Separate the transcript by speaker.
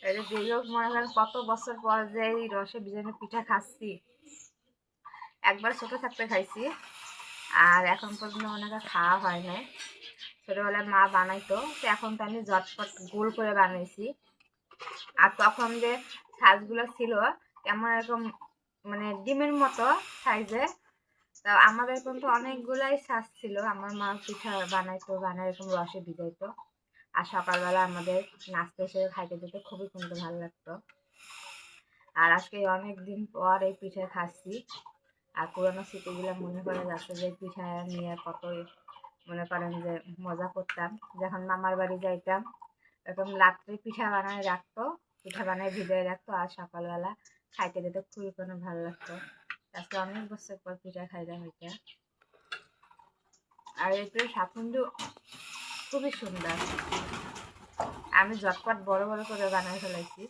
Speaker 1: এই যে দীর্ঘ মনে করেন কত বছর পর যে এই রসে ভিজানো পিঠা খাচ্ছি। একবার ছোট থাকতে খাইছি, আর এখন পর্যন্ত মনে করেন খাওয়া হয় না। ছোটবেলায় মা বানাইতো, তো এখন তো আমি ঝটপট গোল করে বানাইছি। আর তখন যে সাইজগুলো ছিল কেমন এরকম মানে ডিমের মতো সাইজে। তা আমাদের কিন্তু অনেকগুলাই সাইজ ছিল। আমার মা পিঠা বানাইতো, বানায় এরকম রসে ভিজাইতো। আর সকালবেলা আমাদের নাস্তা হিসেবে খাইতে দিতে খুবই কিন্তু ভালো লাগতো। আর আজকে অনেক দিন পর এই পিঠা খাচ্ছি। আর পুরোনো স্মৃতিগুলো মনে পড়ে যাচ্ছে যে পিঠা নিয়ে কত মনে করেন যে মজা করতাম। যখন মামার বাড়ি যাইতাম এরকম রাত্রে পিঠা বানায় রাখতো, পিঠা বানায় ভিজিয়ে রাখতো, আর সকালবেলা খাইতে দিতে খুবই কোনো ভালো লাগতো। আজকে অনেক বছর পর পিঠা খাইলাম এটা। আর এই পিঠার স্বাদ কিন্তু খুবই সুন্দর। আমি ঝটপট বড় বড় করে বানায় ফেলাইছি।